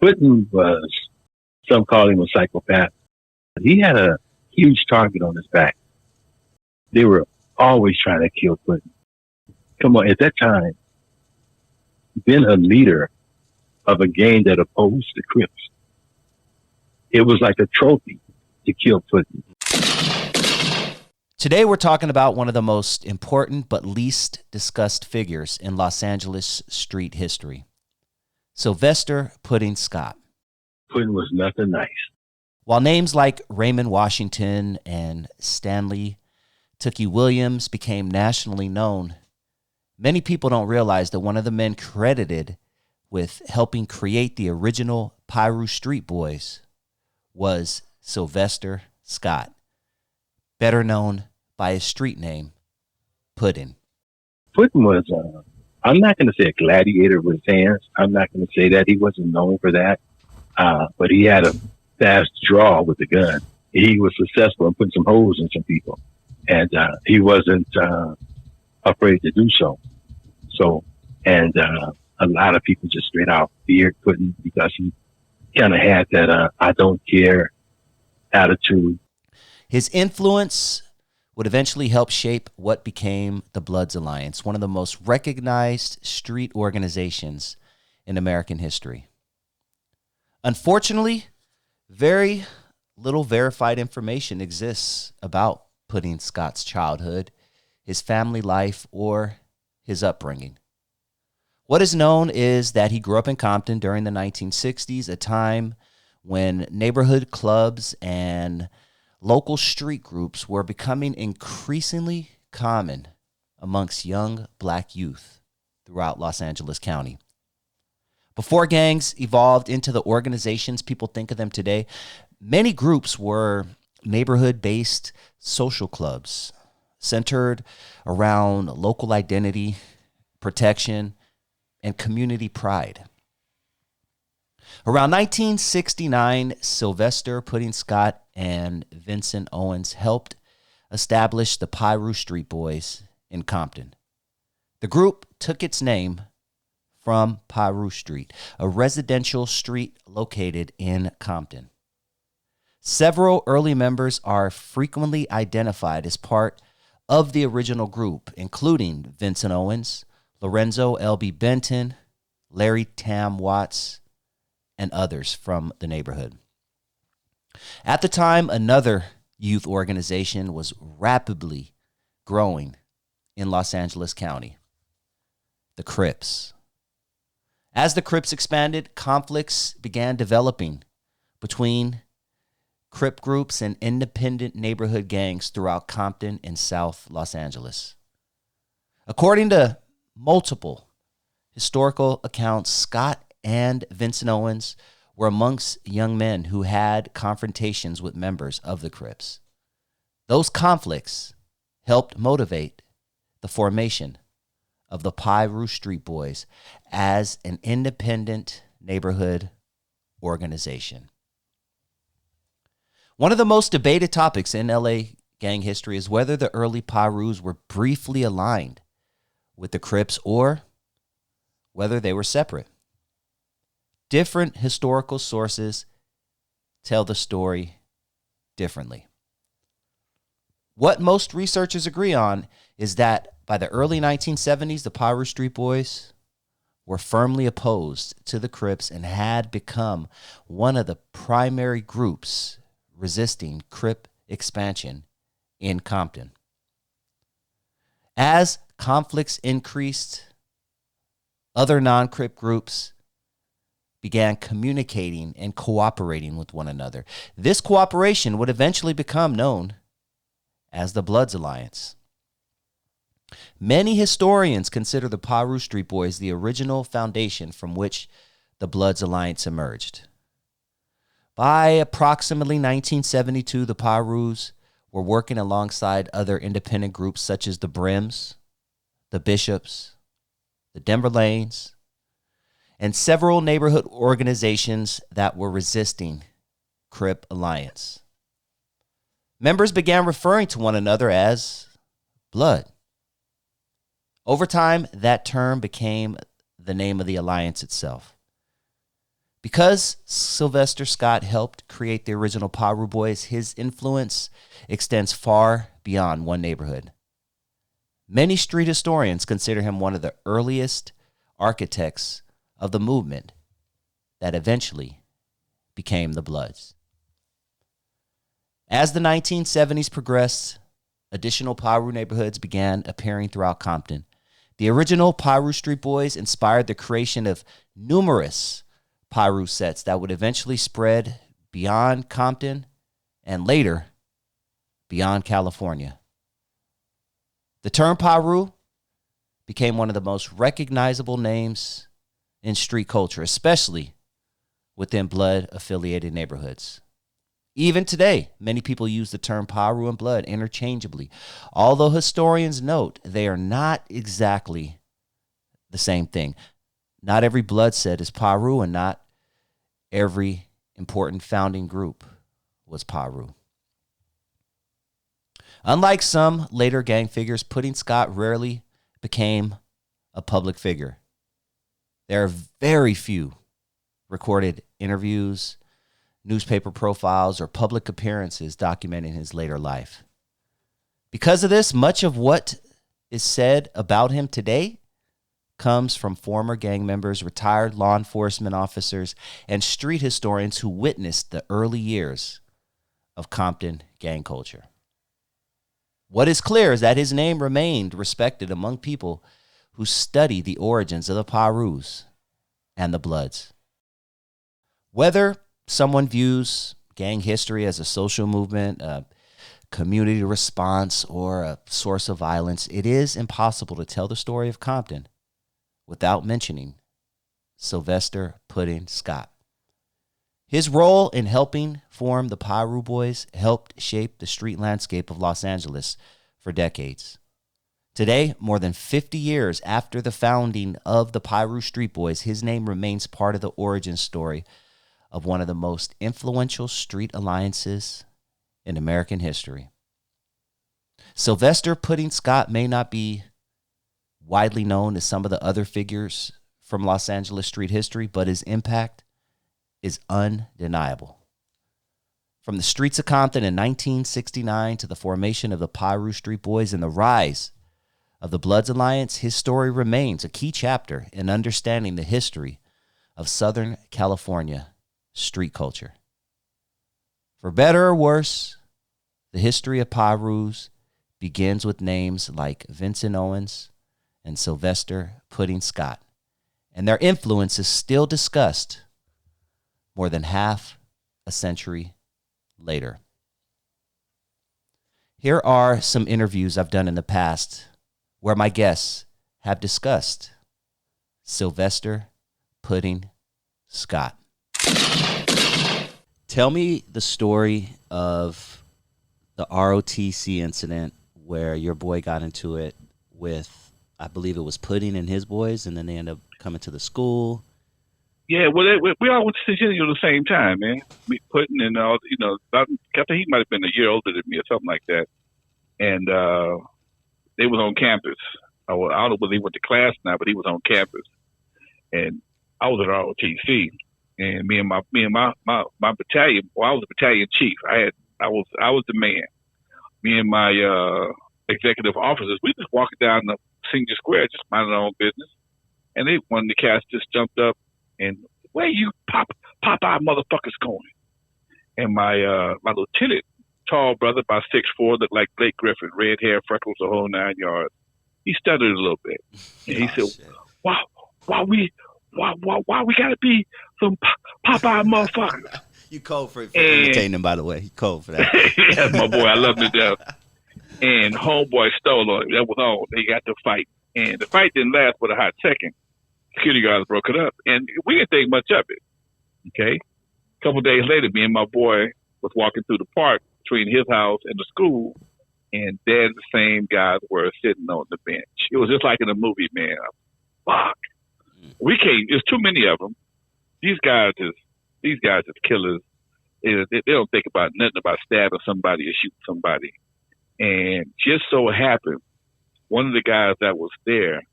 Puddin was, some call him a psychopath. He had a huge target on his back. They were always trying to kill Puddin. Come on, at that time, being a leader of a gang that opposed the Crips, it was like a trophy to kill Puddin. Today, we're talking about one of the most important but least discussed figures in Los Angeles street history, Sylvester Puddin Scott. Puddin was nothing nice. While names like Raymond Washington and Stanley Tookie Williams became nationally known, many people don't realize that one of the men credited with helping create the original PlRU Street Boys was Sylvester Scott, better known by his street name, Puddin. Puddin was, I'm not going to say a gladiator with his hands. I'm not going to say that. He wasn't known for that. But he had a fast draw with the gun. He was successful in putting some holes in some people. And he wasn't afraid to do so. A lot of people just straight out feared Puddin because he kind of had that I don't care attitude. His influence would eventually help shape what became the Bloods Alliance, one of the most recognized street organizations in American history. Unfortunately, very little verified information exists about Puddin Scott's childhood, his family life, or his upbringing. What is known is that he grew up in Compton during the 1960s, a time when neighborhood clubs and local street groups were becoming increasingly common amongst young black youth throughout Los Angeles County. Before gangs evolved into the organizations people think of them today, many groups were neighborhood-based social clubs centered around local identity, protection, and community pride. Around 1969, Sylvester Puddin Scott and Vincent Owens helped establish the PlRU Street Boys in Compton. The group took its name from PlRU Street, a residential street located in Compton. Several early members are frequently identified as part of the original group, including Vincent Owens, Lorenzo L.B. Benton, Larry Tam Watts, and others from the neighborhood. At the time, another youth organization was rapidly growing in Los Angeles County, the Crips. As the Crips expanded, conflicts began developing between Crip groups and independent neighborhood gangs throughout Compton and South Los Angeles. According to multiple historical accounts, Scott and Vincent Owens were amongst young men who had confrontations with members of the Crips. Those conflicts helped motivate the formation of the PlRU Street Boys as an independent neighborhood organization. One of the most debated topics in LA gang history is whether the early PlRUs were briefly aligned with the Crips or whether they were separate. Different historical sources tell the story differently. What most researchers agree on is that by the early 1970s, the PlRU Street Boys were firmly opposed to the Crips and had become one of the primary groups resisting Crip expansion in Compton. As conflicts increased, other non-Crip groups began communicating and cooperating with one another. This cooperation would eventually become known as the Bloods Alliance. Many historians consider the PlRU Street Boys the original foundation from which the Bloods Alliance emerged. By approximately 1972, the PlRUs were working alongside other independent groups such as the Brims, the Bishops, the Denver Lanes, and several neighborhood organizations that were resisting Crip Alliance. Members began referring to one another as Blood. Over time, that term became the name of the alliance itself. Because Sylvester Scott helped create the original PlRU Boys, his influence extends far beyond one neighborhood. Many street historians consider him one of the earliest architects of the movement that eventually became the Bloods. As the 1970s progressed, additional PlRU neighborhoods began appearing throughout Compton. The original PlRU Street Boys inspired the creation of numerous PlRU sets that would eventually spread beyond Compton and later beyond California. The term PlRU became one of the most recognizable names in street culture, especially within Blood-affiliated neighborhoods. Even today, many people use the term PlRU and Blood interchangeably, although historians note they are not exactly the same thing. Not every Blood set is PlRU, and not every important founding group was PlRU. Unlike some later gang figures, Puddin Scott rarely became a public figure. There are very few recorded interviews, newspaper profiles, or public appearances documenting his later life. Because of this, much of what is said about him today comes from former gang members, retired law enforcement officers, and street historians who witnessed the early years of Compton gang culture. What is clear is that his name remained respected among people who study the origins of the PlRUs and the Bloods. Whether someone views gang history as a social movement, a community response, or a source of violence, it is impossible to tell the story of Compton without mentioning Sylvester Puddin Scott. His role in helping form the PlRU Boys helped shape the street landscape of Los Angeles for decades. Today, more than 50 years after the founding of the PlRU Street Boys, his name remains part of the origin story of one of the most influential street alliances in American history. Sylvester Puddin Scott may not be widely known as some of the other figures from Los Angeles street history, but his impact is undeniable. From the streets of Compton in 1969 to the formation of the PlRU Street Boys and the rise of the Bloods Alliance, his story remains a key chapter in understanding the history of Southern California street culture. For better or worse, the history of PlRUs begins with names like Vincent Owens and Sylvester Puddin Scott, and their influence is still discussed more than half a century later. Here are some interviews I've done in the past where my guests have discussed Sylvester Puddin Scott. Tell me the story of the ROTC incident where your boy got into it with, I believe it was Puddin and his boys, and then they ended up coming to the school. Yeah, well, we all went to Centennial at the same time, man. Me, Puddin, and all, I think he might have been a year older than me or something like that. And they was on campus. I don't know whether he went to class now, but he was on campus. And I was at ROTC, and me and my battalion. Well, I was a battalion chief. I was the man. Me and my executive officers, we just walking down the Senior Square, just minding our own business. And one of the cats just jumped up and, where you Popeye motherfuckers going? And my lieutenant, tall brother, about 6'4", looked like Blake Griffin, red hair, freckles, the whole 9 yards. He stuttered a little bit. And he said, shit. Why we gotta be some Popeye motherfuckers? You cold for imitating him, by the way. You cold for that. Yeah, my boy, I love him to death. And homeboy stole on him. That was all. They got to fight. And the fight didn't last but a hot second. Security guards broke it up. And we didn't think much of it. Okay? A couple of days later, me and my boy was walking through the park between his house and the school, and there the same guys were sitting on the bench. It was just like in a movie, man. Fuck. We can't. There's too many of them. These guys are killers. They don't think about nothing about stabbing somebody or shooting somebody. And just so happened, one of the guys that was there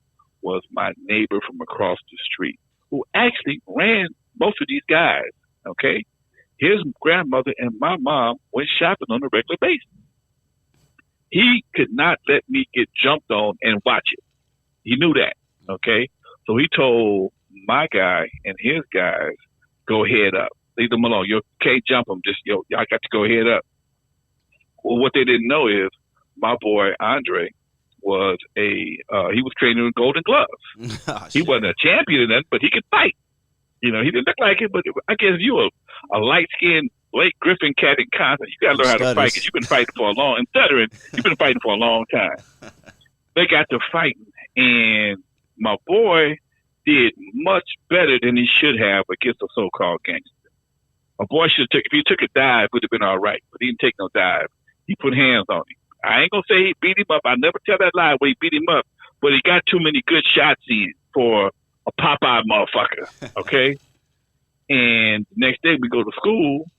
was my neighbor from across the street, who actually ran most of these guys, okay? His grandmother and my mom went shopping on a regular basis. He could not let me get jumped on and watch it. He knew that, okay? So he told my guy and his guys, go head up. Leave them alone. You can't jump them. Just, y'all got to go head up. Well, what they didn't know is my boy Andre was he was training with Golden Gloves. Oh, he wasn't a champion in that, but he could fight. You know, he didn't look like it, but I guess if you a light-skinned Blake Griffin cat in Compton, you got to learn how to fight because you've been fighting for a long, and stuttering, you've been fighting for a long time. They got to fighting, and my boy did much better than he should have against a so-called gangster. My boy should have if he took a dive, it would have been all right, but he didn't take no dive. He put hands on him. I ain't going to say he beat him up. I never tell that lie where he beat him up, but he got too many good shots in for a Popeye motherfucker, okay? And the next day we go to school,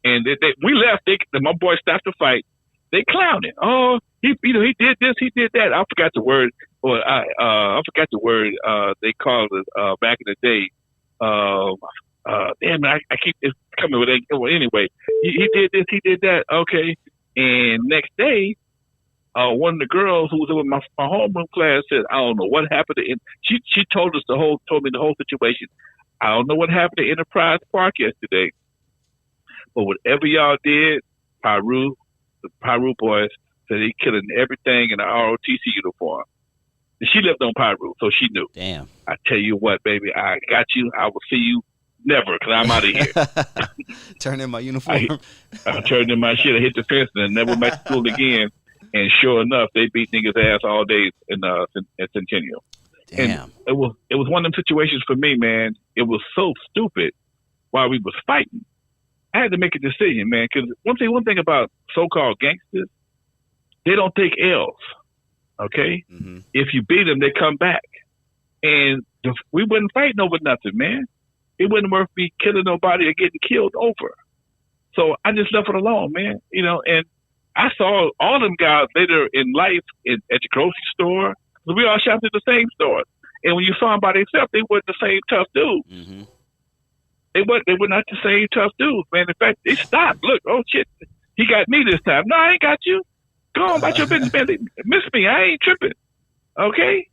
and we left. My boy stopped the fight. They clowned it. Oh, he did this, he did that. I forgot the word. Or I forgot the word they called it back in the day. Damn, I keep coming with it. Well, anyway, he did this, he did that. Okay, and next day, one of the girls who was in my homeroom class said, "I don't know what happened to him." She told me the whole situation. I don't know what happened to Enterprise Park yesterday, but whatever y'all did, the PlRU boys said he killing everything in the ROTC uniform. And she lived on PlRU, so she knew. Damn. I tell you what, baby, I got you. I will see you never, because I'm out of here. Turn in my uniform. I turned in my shit. I hit the fence and never went to school again. And sure enough, they beat niggas' ass all day at Centennial. Damn. And it was one of them situations for me, man. It was so stupid while we was fighting. I had to make a decision, man, because one thing about so-called gangsters, they don't take L's, okay? Mm-hmm. If you beat them, they come back. And we wasn't fighting over nothing, man. It wasn't worth me killing nobody or getting killed over. So I just left it alone, man. You know, and I saw all them guys later in life at the grocery store. We all shopped at the same store. And when you saw them by themselves, they weren't the same tough dudes. Mm-hmm. They were not the same tough dudes, man. In fact, they stopped. Look, oh shit, he got me this time. No, I ain't got you. Go on about your business, man. They miss me. I ain't tripping. Okay?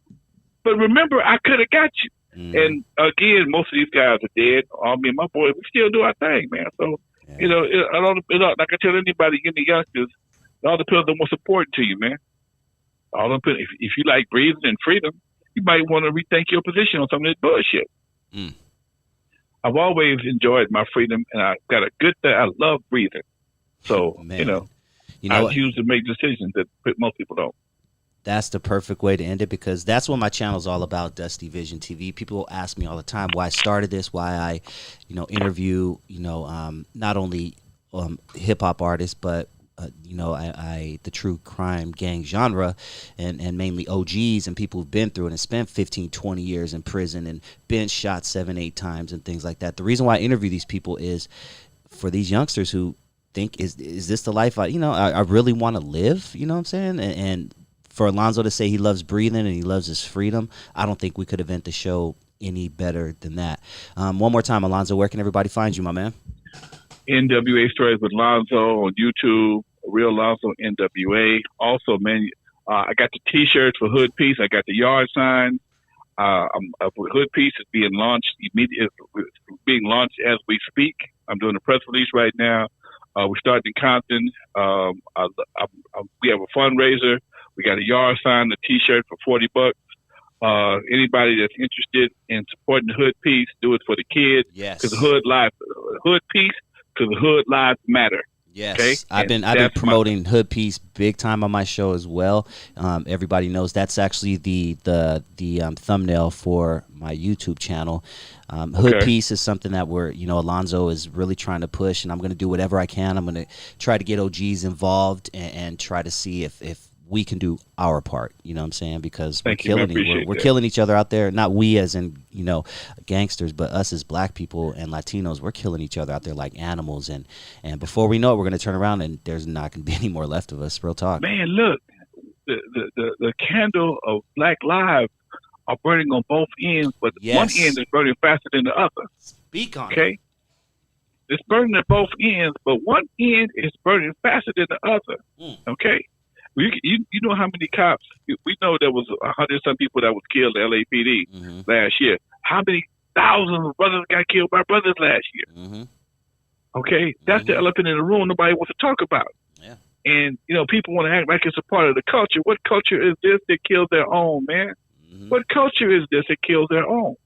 But remember, I could have got you. Mm-hmm. And again, most of these guys are dead. Me and my boy, we still do our thing, man. So, yeah. You know, like I tell anybody, any youngsters, all the pills are most important to you, man. All them pills, if you like breathing and freedom, you might want to rethink your position on some of this bullshit. Mm. I've always enjoyed my freedom, and I got a good thing. I love breathing. So, man. you know I choose to make decisions that most people don't. That's the perfect way to end it, because that's what my channel is all about, Dusty Vision TV. People ask me all the time why I started this, why I, interview, not only hip hop artists, but I the true crime gang genre, and mainly OGs and people who've been through it and spent 15, 20 years in prison and been shot 7, 8 times and things like that. The reason why I interview these people is for these youngsters who think, is this the life I really want to live? You know what I'm saying? And for Alonzo to say he loves breathing and he loves his freedom, I don't think we could event the show any better than that. One more time, Alonzo, where can everybody find you, my man? NWA Stories with Lonzo on YouTube, Real Lonzo NWA. Also, man, I got the T-shirts for Hood Peace. I got the yard signs. Hood Peace is being launched immediately. It's being launched as we speak. I'm doing a press release right now. We're starting in Compton. We have a fundraiser. We got a yard sign, a T-shirt for $40. Anybody that's interested in supporting the Hood Peace, do it for the kids. Yes. Because Hood Peace, because the Hood lives matter. Yes, okay? I've been promoting Hood Peace big time on my show as well. Everybody knows that's actually the thumbnail for my YouTube channel. Hood Peace is something that Alonzo is really trying to push, and I'm going to do whatever I can. I'm going to try to get OGs involved and try to see if we can do our part, you know what I'm saying? Because we're killing each other out there. Not we as in, gangsters, but us as black people and Latinos, we're killing each other out there like animals. And before we know it, we're going to turn around and there's not going to be any more left of us. Real talk. Man, look, the candle of Black Lives are burning on both ends, but one end is burning faster than the other. Speak on it. Okay? It's burning at both ends, but one end is burning faster than the other. Okay? You know how many cops, we know there was 100-some people that was killed in LAPD last year. How many thousands of brothers got killed by brothers last year? Okay? That's the elephant in the room nobody wants to talk about. Yeah. And, people want to act like it's a part of the culture. What culture is this that kills their own, man? What culture is this that kills their own?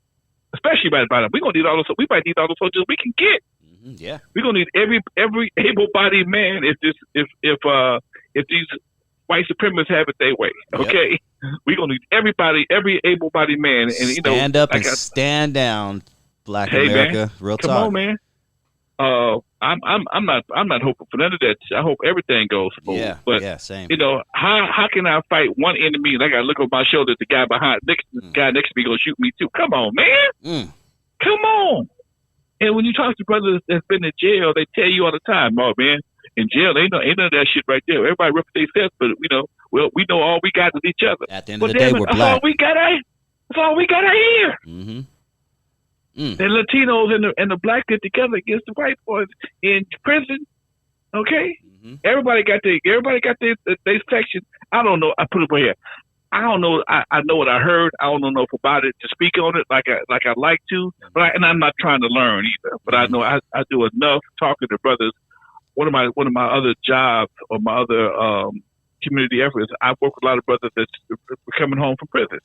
Especially by the bottom. We might need all the soldiers we can get. Yeah. We're gonna need every able-bodied man if these white supremacists have it their way. Okay, we're gonna need every able-bodied man, and stand up and stand down, Black America. Man, real come talk. Come on, man. I'm not hoping for none of that. I hope everything goes smooth. Yeah, but same. How can I fight one enemy and I gotta look over my shoulder at the guy guy next to me gonna shoot me too? Come on, man. Come on. And when you talk to brothers that's been in jail, they tell you all the time, "Oh man, in jail ain't none of that shit right there. Everybody rips their sets, but we know all we got is each other. At the end of the day, we're black. That's all we got out here. The Latinos and the black get together against the white boys in prison. Okay, everybody got their section. I don't know. I put it right here. I don't know. I know what I heard. I don't know enough about it to speak on it like I like to. But I'm not trying to learn either. But I know I do enough talking to brothers. One of my other jobs or my other community efforts, I work with a lot of brothers that's coming home from prison,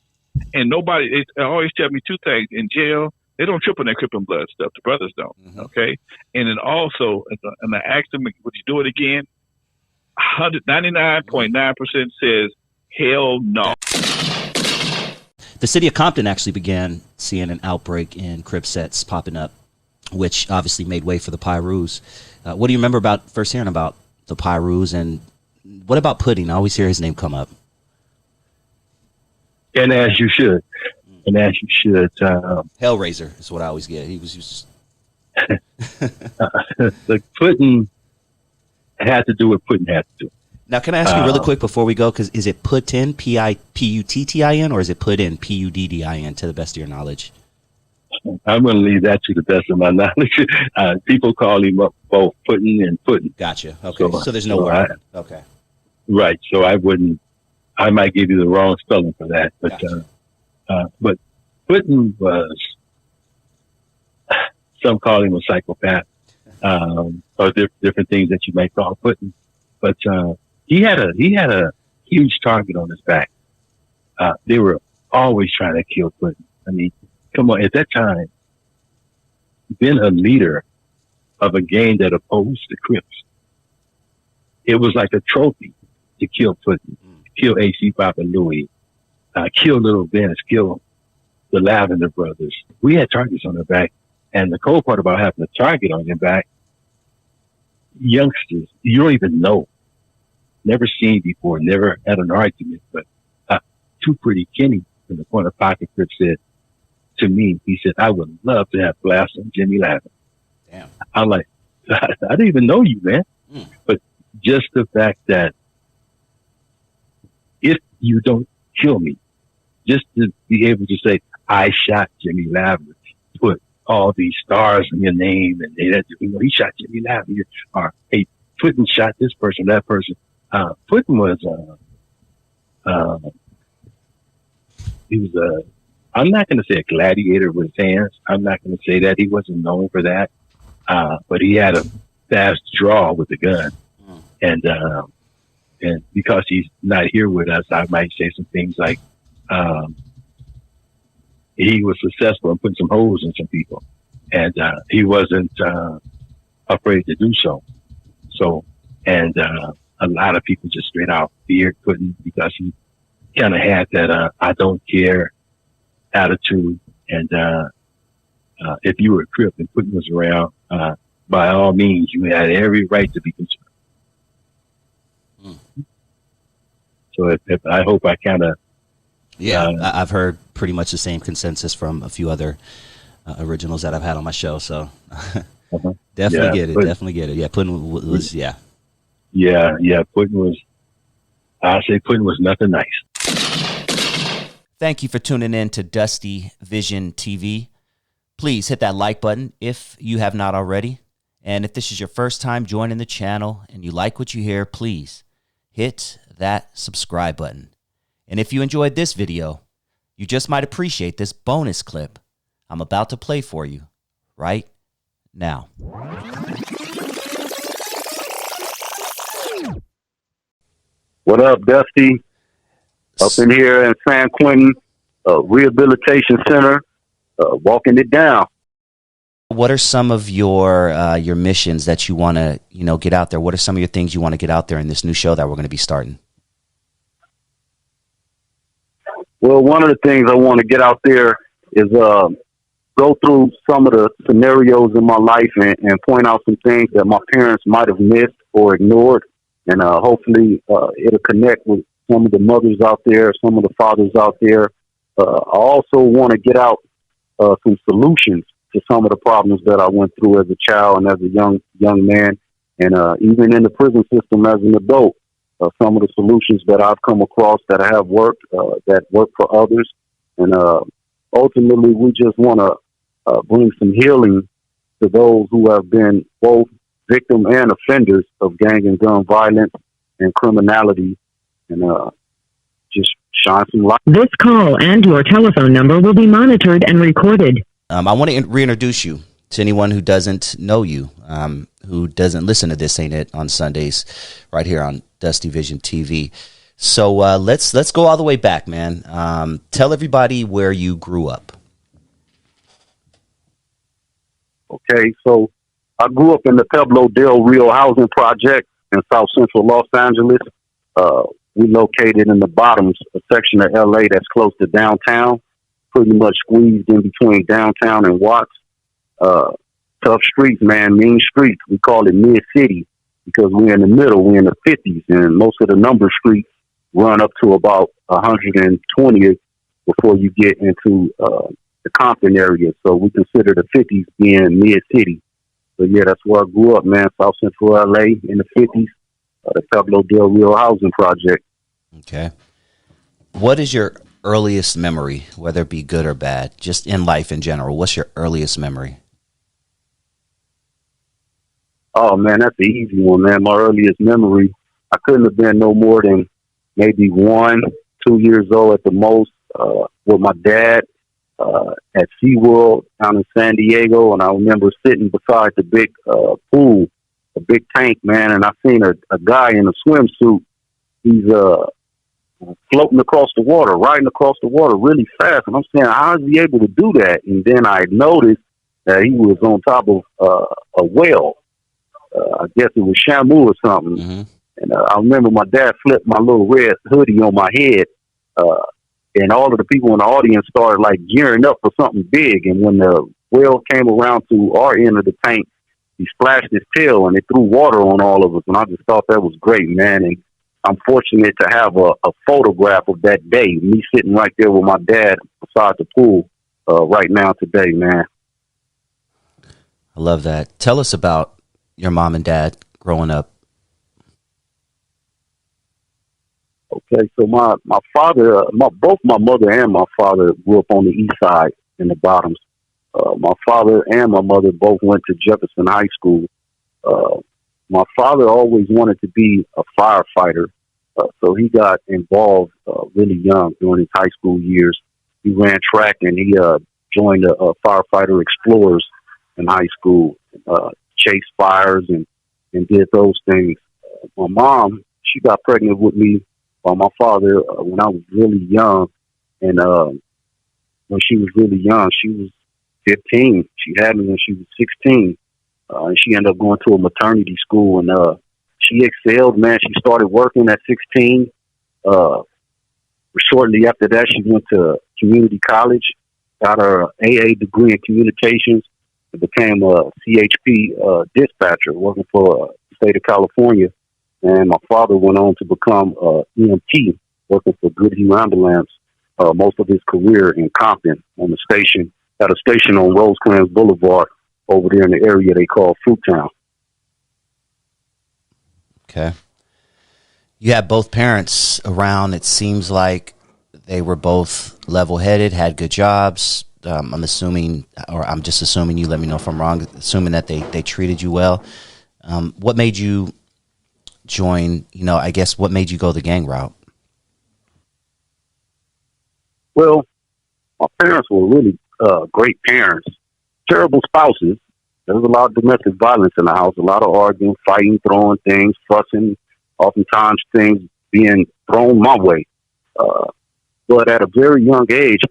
and they always tell me two things: in jail, they don't trip on that Crip and Blood stuff. The brothers don't. Okay, and then also, and I asked them, "Would you do it again?" 99.9% says, "Hell no." The city of Compton actually began seeing an outbreak in Crip sets popping up, which obviously made way for the PlRUs. What do you remember about first hearing about the PlRUs, and what about Puddin? I always hear his name come up. And as you should. Hellraiser is what I always get. He was just... the Puddin had to do what Puddin had to do. Now, can I ask you really quick before we go? Because is it Puddin, P-I-P-U-T-T-I-N, or is it Puddin, P-U-D-D-I-N, to the best of your knowledge? I'm going to leave that to the best of my knowledge. People call him up both Puddin and Puddin. Gotcha. Okay. So there's no word. Okay. Right. So I might give you the wrong spelling for that. But, gotcha. But Puddin was, some call him a psychopath, or different things that you might call Puddin. But, he had a huge target on his back. They were always trying to kill Puddin. I mean, come on, at that time, being a leader of a gang that opposed the Crips, it was like a trophy to kill Puddin, kill AC Papa Louie, kill Little Vince, kill the Lavender Brothers. We had targets on their back. And the cold part about having a target on your back, youngsters, you don't even know. Never seen before, never had an argument, but Too Pretty Kenny in the corner pocket Crip said to me, he said, "I would love to have blast on Jimmy Lavin." Damn. I'm like, I didn't even know you, man. But just the fact that if you don't kill me, just to be able to say, "I shot Jimmy Lavin," put all these stars in your name, and he shot Jimmy Lavin, or hey, Puddin shot this person, that person. Puddin was, he was I'm not going to say a gladiator with his hands. I'm not going to say that. He wasn't known for that. But he had a fast draw with the gun. And because he's not here with us, I might say some things like, he was successful in putting some holes in some people. And, he wasn't, afraid to do so. A lot of people just straight out feared Puddin because he kind of had that, I don't care attitude. And, if you were a Crip and Puddin was around, by all means, you had every right to be concerned. So I hope I kind of, I've heard pretty much the same consensus from a few other originals that I've had on my show. So definitely get it. Yeah, Puddin was Yeah, Puddin was. I say Puddin was nothing nice. Thank you for tuning in to Dusty Vision TV. Please hit that like button if you have not already. And if this is your first time joining the channel and you like what you hear, please hit that subscribe button. And if you enjoyed this video, you just might appreciate this bonus clip I'm about to play for you right now. What up, Dusty? Up in here in San Quentin Rehabilitation Center, walking it down. What are some of your missions that you want to, get out there? What are some of your things you want to get out there in this new show that we're going to be starting? Well, one of the things I want to get out there is go through some of the scenarios in my life and point out some things that my parents might have missed or ignored. And hopefully it'll connect with some of the mothers out there, some of the fathers out there. I also want to get out some solutions to some of the problems that I went through as a child and as a young man, and even in the prison system as an adult. Some of the solutions that I've come across that have worked, that work for others. And ultimately, we just want to bring some healing to those who have been both victim and offenders of gang and gun violence and criminality, and just shine some light. This call and your telephone number will be monitored and recorded. I want to reintroduce you to anyone who doesn't know you, who doesn't listen to This Ain't It on Sundays right here on Dusty Vision TV. So let's go all the way back, man. Tell everybody where you grew up. Okay, so I grew up in the Pueblo Del Rio housing project in South Central Los Angeles. We located in the bottoms, a section of LA that's close to downtown, pretty much squeezed in between downtown and Watts. Tough streets, man, mean streets. We call it mid-city because we're in the middle, we're in the 50s, and most of the number streets run up to about 120th before you get into the Compton area. So we consider the 50s being mid-city. So yeah, that's where I grew up, man, South Central LA in the 50s, the Pueblo Del Rio housing project. Okay. What is your earliest memory, whether it be good or bad, just in life in general? What's your earliest memory? Oh, man, that's the easy one, man. My earliest memory, I couldn't have been no more than maybe 1, 2 years old at the most, with my dad at SeaWorld down in San Diego. And I remember sitting beside the big pool, a big tank, man, and I seen a guy in a swimsuit. He's floating across the water, riding across the water really fast. And I'm saying, how is he able to do that? And then I noticed that he was on top of a whale. I guess it was Shamu or something. Mm-hmm. And I remember my dad flipped my little red hoodie on my head. And all of the people in the audience started like gearing up for something big. And when the whale came around to our end of the tank, he splashed his tail and it threw water on all of us. And I just thought that was great, man. And I'm fortunate to have a photograph of that day, me sitting right there with my dad beside the pool right now today, man. I love that. Tell us about your mom and dad growing up. Okay, so my father, both my mother and my father grew up on the east side in the bottoms. My father and my mother both went to Jefferson High School. My father always wanted to be a firefighter, so he got involved really young during his high school years. He ran track and he joined the firefighter explorers in high school, chased fires and did those things. My mom, she got pregnant with me by my father when I was really young, and when she was really young, she was 15. She had me when she was 16. And she ended up going to a maternity school, and she excelled, man. She started working at 16. Shortly after that, she went to community college, got her AA degree in communications, and became a CHP dispatcher working for the state of California. And my father went on to become EMT, working for Goodhue Ambulance most of his career in Compton on the station, at a station on Rosecrans Boulevard over there in the area they call Fruittown. Okay. You had both parents around. It seems like They were both level-headed, had good jobs. I'm assuming, or I'm just assuming, you let me know if I'm wrong, assuming that they treated you well. What made you join, I guess what made you go the gang route? Well, my parents were really great parents, terrible spouses. There was a lot of domestic violence in the house, a lot of arguing, fighting, throwing things, fussing, oftentimes things being thrown my way. But at a very young age,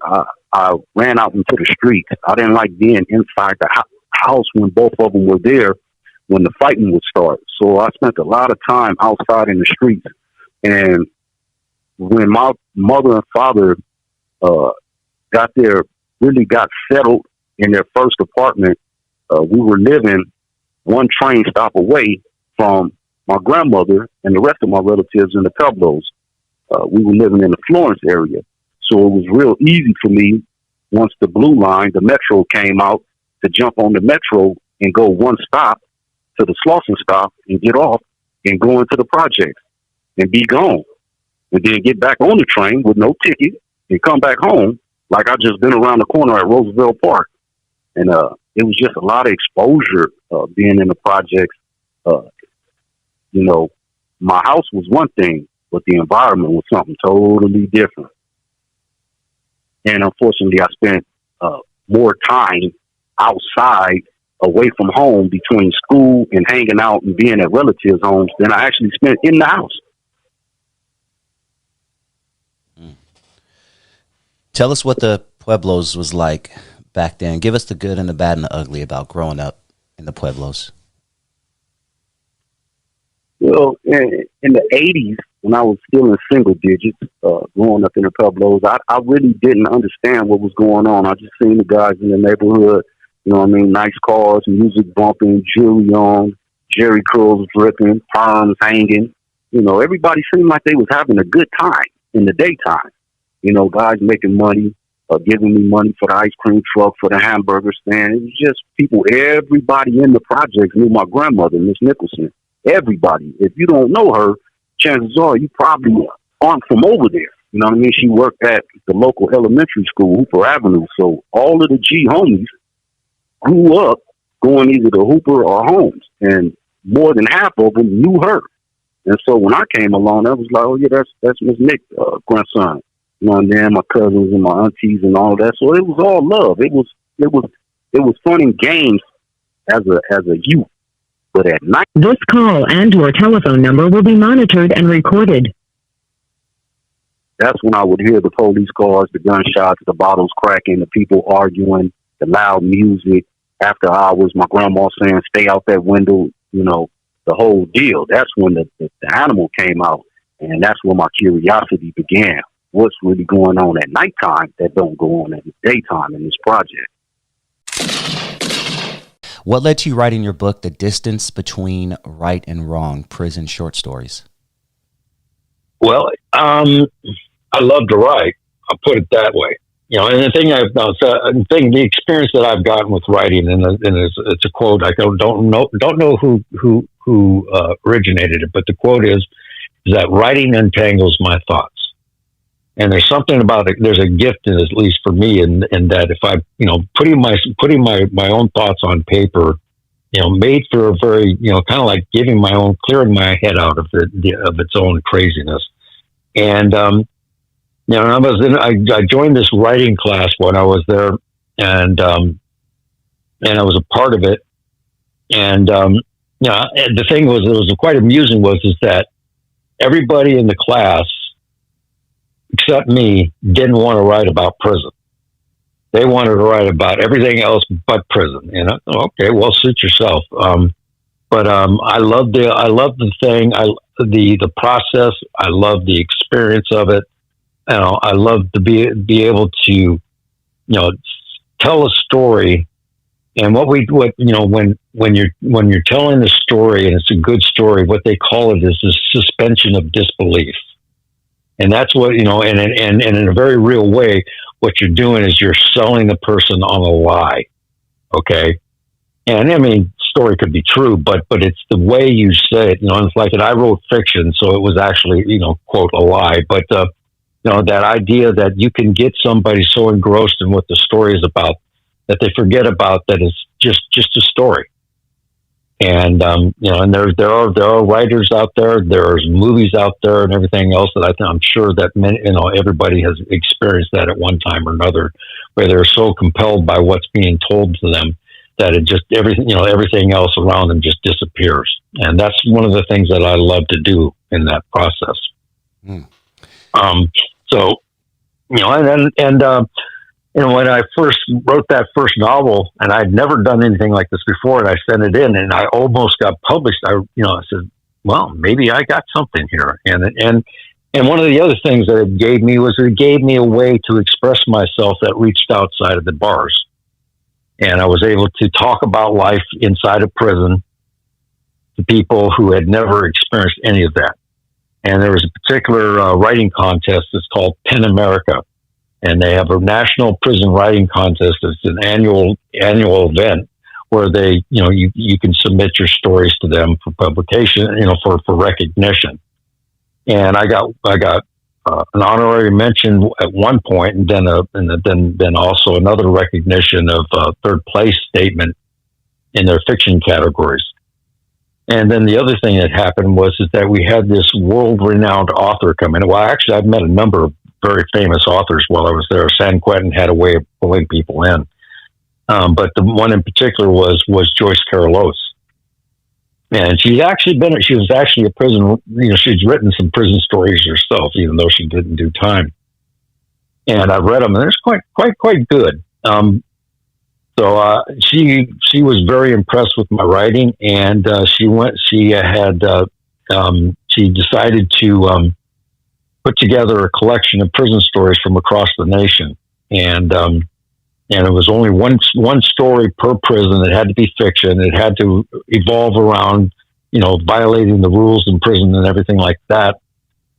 I ran out into the streets. I didn't like being inside the house when both of them were there when the fighting would start. So I spent a lot of time outside in the streets. And when my mother and father really got settled in their first apartment, we were living one train stop away from my grandmother and the rest of my relatives in the Pueblos. We were living in the Florence area. So it was real easy for me, once the blue line, the metro came out, to jump on the metro and go one stop to the Slauson stop and get off and go into the projects and be gone. And then get back on the train with no ticket and come back home like I just been around the corner at Roosevelt Park. And it was just a lot of exposure being in the projects. My house was one thing, but the environment was something totally different. And unfortunately, I spent more time outside, away from home, between school and hanging out and being at relatives' homes than I actually spent in the house. Tell us what the Pueblos was like back then. Give us the good and the bad and the ugly about growing up in the Pueblos. Well, in the 80s, when I was still in single digits, growing up in the Pueblos, I really didn't understand what was going on. I just seen the guys in the neighborhood, nice cars, music bumping, jewelry on, jerry curls dripping, perms hanging. Everybody seemed like they was having a good time in the daytime. Guys making money, giving me money for the ice cream truck, for the hamburger stand. It was just people, everybody in the projects knew my grandmother, Miss Nicholson. Everybody. If you don't know her, chances are you probably aren't from over there. You know what I mean? She worked at the local elementary school, Hooper Avenue. So all of the G homies grew up going either to Hooper or Holmes. And more than half of them knew her. And so when I came along, I was like, oh, yeah, that's Miss Nick's grandson. And then my cousins and my aunties and all that. So it was all love. It was fun and games as a youth. But at night, this call and your telephone number will be monitored and recorded. That's when I would hear the police cars, the gunshots, the bottles cracking, the people arguing, the loud music. After hours, my grandma saying, "Stay out that window." The whole deal. That's when the animal came out, and that's when my curiosity began. What's really going on at nighttime that don't go on at the daytime in this project? What led to you writing your book, The Distance Between Right and Wrong, Prison Short Stories? Well, I love to write. I'll put it that way. And the experience that I've gotten with writing, and it's a quote. I don't know who originated it, but the quote is that writing untangles my thoughts. And there's something about it. There's a gift, at least for me, in that if I, putting my own thoughts on paper, made for a very, kind of like clearing my head out of its own craziness. And I joined this writing class when I was there, and I was a part of it. And the thing was, it was quite amusing, is that everybody in the class, except me, didn't want to write about prison. They wanted to write about everything else but prison. Okay, well, suit yourself. But I love the thing. The process. I love the experience of it. I love to be able to, tell a story. And when you're telling a story and it's a good story, what they call it is a suspension of disbelief. And that's what, and in a very real way, what you're doing is you're selling the person on a lie. Okay. And story could be true, but it's the way you say it, it's like I wrote fiction. So it was actually, quote, a lie. But that idea that you can get somebody so engrossed in what the story is about that they forget about that it's just a story. And and there are writers out there, there's movies out there, and everything else that I'm sure that everybody has experienced that at one time or another, where they're so compelled by what's being told to them that it just everything else around them just disappears. And that's one of the things that I love to do in that process. Mm. So when I first wrote that first novel, and I'd never done anything like this before, and I sent it in, and I almost got published. I said, well, maybe I got something here. And one of the other things that it gave me was it gave me a way to express myself that reached outside of the bars. And I was able to talk about life inside a prison to people who had never experienced any of that. And there was a particular writing contest that's called Pen America. And they have a national prison writing contest. It's an annual event where they, you can submit your stories to them for publication, for recognition. And I got an honorary mention at one point, and then also another recognition of third place statement in their fiction categories. And then the other thing that happened was that we had this world-renowned author come in. Well, actually, I've met a number of very famous authors while I was there. San Quentin had a way of pulling people in. But the one in particular was Joyce CRlPS. And she was actually a prison, she's written some prison stories herself, even though she didn't do time. And I've read them, and they're quite good. So she was very impressed with my writing, and she decided to put together a collection of prison stories from across the nation. And it was only one story per prison. It had to be fiction. It had to evolve around, violating the rules in prison and everything like that.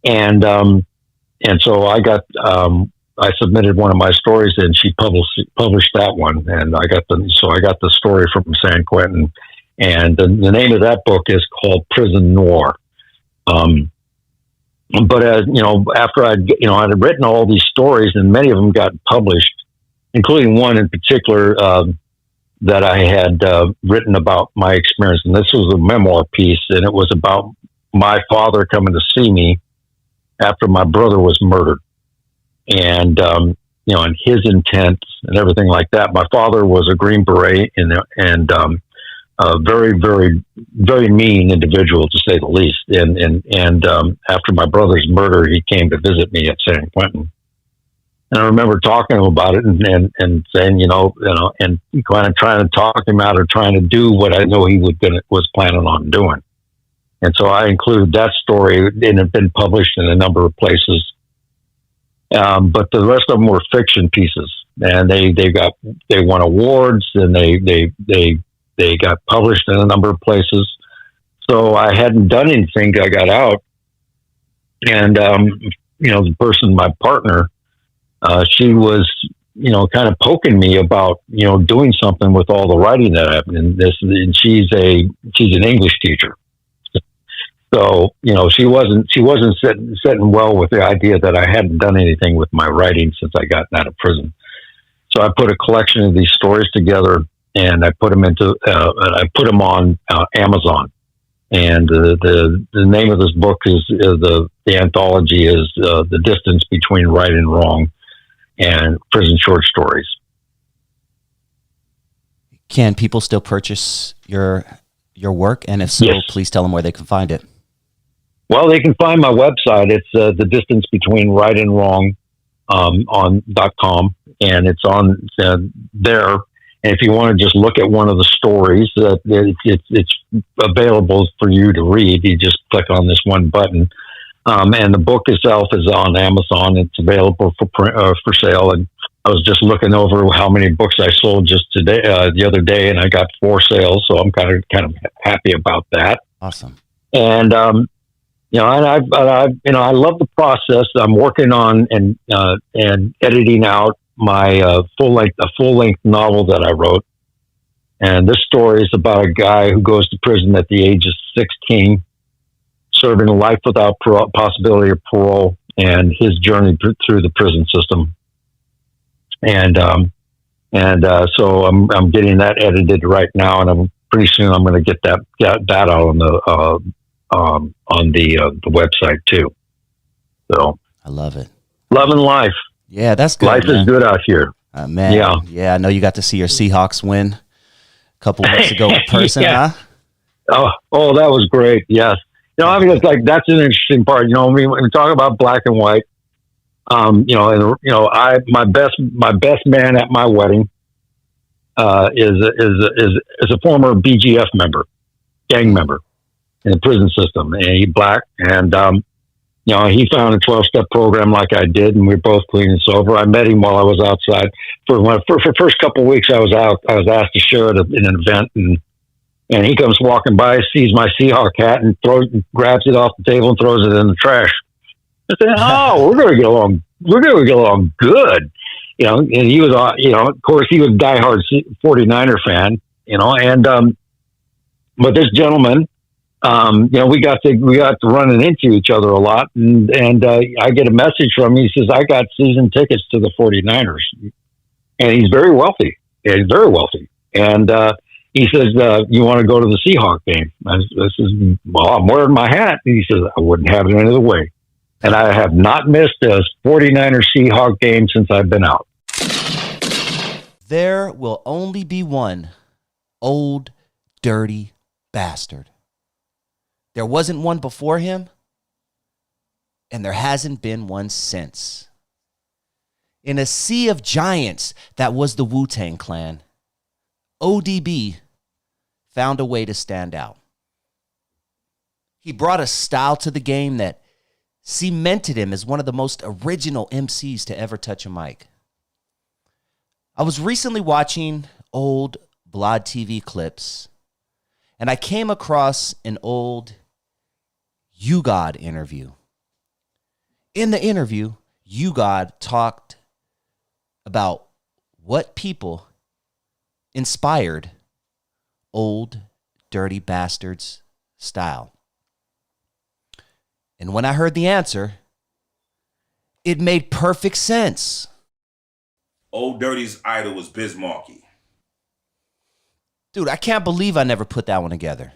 And so I submitted one of my stories, and she published that one. And I got the story from San Quentin, and the name of that book is called Prison Noir. But after I'd written all these stories, and many of them got published, including one in particular that I had written about my experience. And this was a memoir piece, and it was about my father coming to see me after my brother was murdered. And, and his intent and everything like that. My father was a Green Beret and a very, very, very mean individual, to say the least. And after my brother's murder, he came to visit me at San Quentin. And I remember talking to him about it and saying, and kind of trying to talk him out of trying to do what I know he was planning on doing. And so I included that story, and it had been published in a number of places. But the rest of them were fiction pieces, and they won awards, and they got published in a number of places. So I hadn't done anything. I got out, and the person, my partner, she was kind of poking me about doing something with all the writing that happened. And she's an English teacher. So, she wasn't sitting well with the idea that I hadn't done anything with my writing since I got out of prison. So I put a collection of these stories together, and I put them on Amazon. And the name of this book is the anthology is The Distance Between Right and Wrong and Prison Short Stories. Can people still purchase your work? And if so, yes, please tell them where they can find it. Well, they can find my website. It's The Distance Between Right and Wrong on .com, and it's on there. And if you want to just look at one of the stories, it's available for you to read. You just click on this one button. And the book itself is on Amazon. It's available for sale. And I was just looking over how many books I sold just today, the other day, and I got 4 sales. So I'm kind of happy about that. Awesome. And I love the process. I'm working on and editing out my full length novel that I wrote. And this story is about a guy who goes to prison at the age of 16, serving a life without possibility of parole. and his journey through the prison system. And so I'm getting that edited right now, and I'm pretty soon I'm going to get that out on the website too. So I love it. Loving life. Yeah, that's good. Life man. is good out here. Man. Yeah. I know you got to see your Seahawks win a couple weeks ago in person, yeah. huh? Oh, that was great. Yes. I mean, it's like, that's an interesting part. When we talk about black and white, my best man at my wedding, is a former BGF member, gang member in the prison system, and he's black, and he found a 12-step program like I did, and we were both clean and sober. I met him while I was outside for the first couple of weeks I was out. I was asked to share at an event, and he comes walking by, sees my Seahawk hat, and grabs it off the table and throws it in the trash. I said, "Oh, we're going to get along. We're going to get along good." And he was, of course, he was a diehard 49er fan, but this gentleman, we got to running into each other a lot. And I get a message from him. He says, "I got season tickets to the 49ers. And he's very wealthy. Yeah, he's very wealthy. And, he says, "You want to go to the Seahawk game?" I says, "Well, I'm wearing my hat." And he says, "I wouldn't have it any other way." And I have not missed a 49er Seahawk game since I've been out. There will only be one old, dirty bastard. There wasn't one before him, and there hasn't been one since. In a sea of giants that was the Wu-Tang Clan, ODB found a way to stand out. He brought a style to the game that cemented him as one of the most original MCs to ever touch a mic. I was recently watching old Blad TV clips, and I came across an old UGod interview. In the interview, UGod talked about what people inspired Old Dirty Bastard's style. And when I heard the answer, it made perfect sense. Old Dirty's idol was Biz Markie. Dude, I can't believe I never put that one together.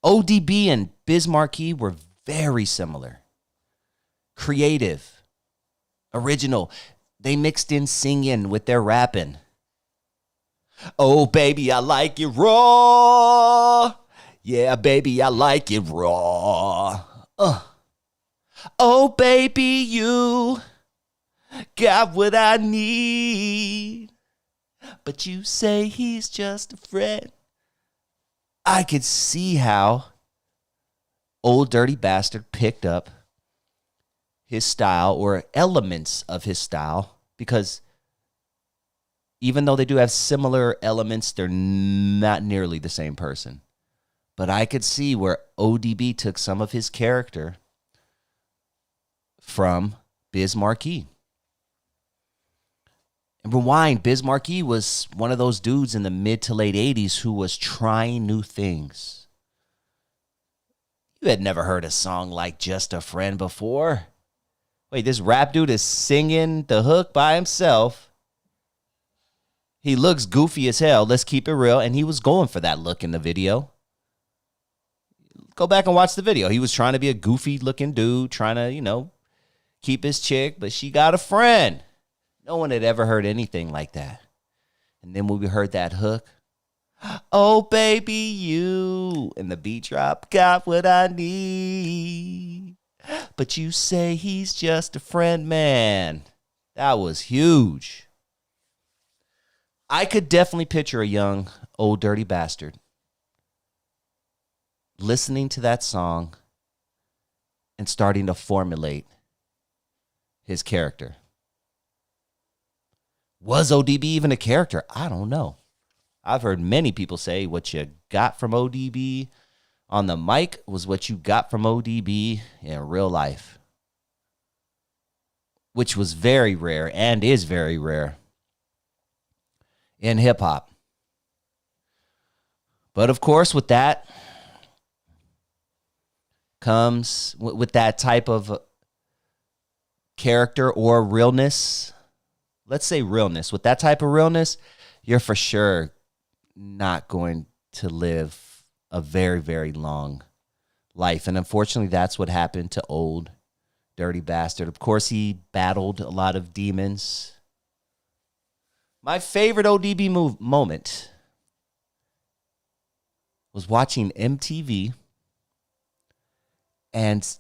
ODB and Biz Markie were very similar. Creative. Original. They mixed in singing with their rapping. Oh, baby, I like it raw. Yeah, baby, I like it raw. Oh, baby, you got what I need. But you say he's just a friend. I could see how Old Dirty Bastard picked up his style or elements of his style, because even though they do have similar elements, they're not nearly the same person. But I could see where ODB took some of his character from Biz Markie. And rewind, Biz Markie was one of those dudes in the mid to late 80s who was trying new things. You had never heard a song like Just a Friend before. Wait, this rap dude is singing the hook by himself. He looks goofy as hell, let's keep it real, and he was going for that look in the video. Go back and watch the video. He was trying to be a goofy-looking dude, trying to, keep his chick, but she got a friend. No one had ever heard anything like that. And then when we heard that hook, oh, baby, you, and the beat drop, got what I need. But you say he's just a friend, man. That was huge. I could definitely picture a young, old, dirty bastard listening to that song and starting to formulate his character. Was ODB even a character? I don't know. I've heard many people say what you got from ODB on the mic was what you got from ODB in real life, which was very rare and is very rare in hip-hop. But of course, with that comes, with that type of character or realness, let's say realness, with that type of realness, you're for sure not going to live a very, very long life. And unfortunately, that's what happened to Old Dirty Bastard. Of course, he battled a lot of demons. My favorite ODB moment was watching MTV, and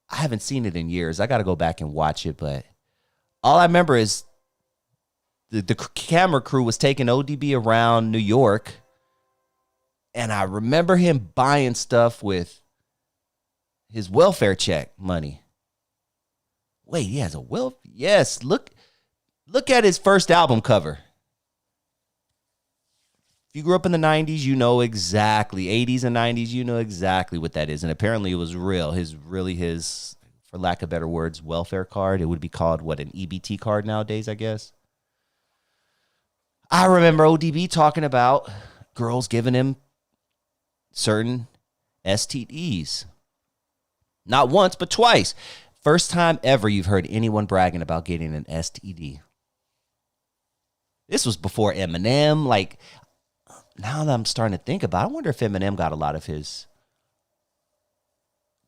I haven't seen it in years. I got to go back and watch it, but all I remember is the camera crew was taking ODB around New York, and I remember him buying stuff with his welfare check money. Wait, he has a Yes, look at his first album cover. If you grew up in the 90s, you know exactly. 80s and 90s, you know exactly what that is. And apparently it was real. His, for lack of better words, welfare card. It would be called, an EBT card nowadays, I guess. I remember ODB talking about girls giving him certain STDs. Not once, but twice. First time ever you've heard anyone bragging about getting an STD. This was before Eminem. Now that I'm starting to think about it, I wonder if Eminem got a lot of his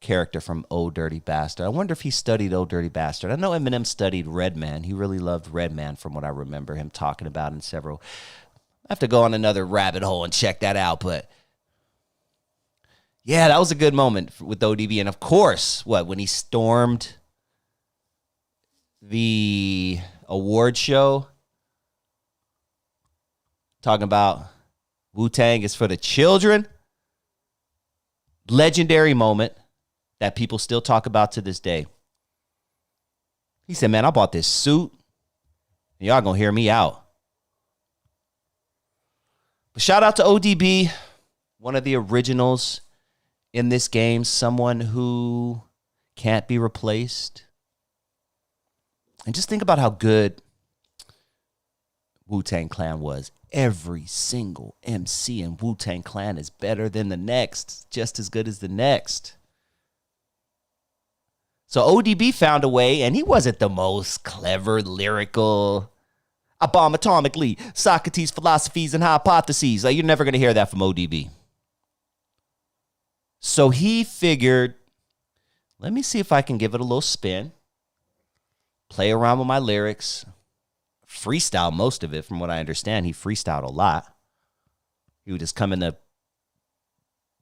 character from Old Dirty Bastard. I wonder if he studied Old Dirty Bastard. I know Eminem studied Redman. He really loved Redman from what I remember him talking about in several. I have to go on another rabbit hole and check that out, but yeah, that was a good moment with ODB. And of course, when he stormed the award show, talking about Wu-Tang is for the children. Legendary moment that people still talk about to this day. He said, man, I bought this suit, and y'all gonna hear me out. But shout out to ODB, one of the originals in this game, someone who can't be replaced. And just think about how good Wu-Tang Clan was. Every single MC in Wu-Tang Clan is better than the next, just as good as the next. So ODB found a way, and he wasn't the most clever, lyrical, I bomb atomically, Socrates' philosophies and hypotheses. You're never going to hear that from ODB. So he figured, let me see if I can give it a little spin, play around with my lyrics, freestyle most of it. From what I understand, he freestyled a lot. He would just come in the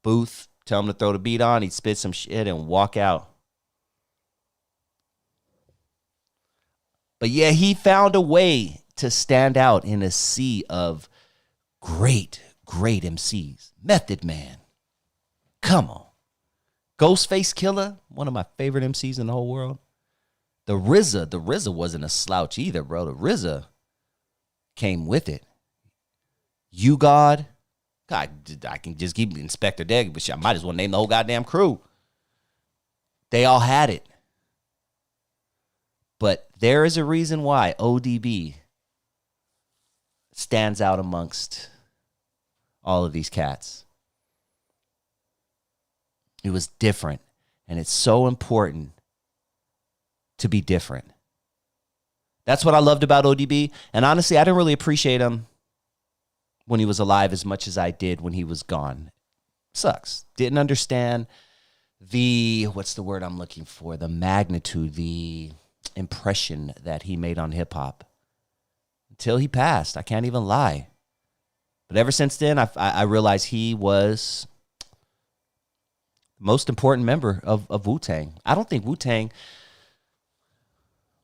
booth, tell him to throw the beat on, he'd spit some shit and walk out. But yeah, he found a way to stand out in a sea of great MCs. Method Man, come on. Ghostface Killer, one of my favorite MCs in the whole world. The RZA wasn't a slouch either, bro. The RZA came with it. You God, I can just keep Inspector Deck, but I might as well name the whole goddamn crew. They all had it. But there is a reason why ODB stands out amongst all of these cats. It was different, and it's so important to be different. That's what I loved about ODB. And honestly, I didn't really appreciate him when he was alive as much as I did when he was gone. Sucks. Didn't understand what's the word I'm looking for? The magnitude, the impression that he made on hip hop until he passed. I can't even lie. But ever since then, I realized he was the most important member of Wu-Tang. I don't think Wu-Tang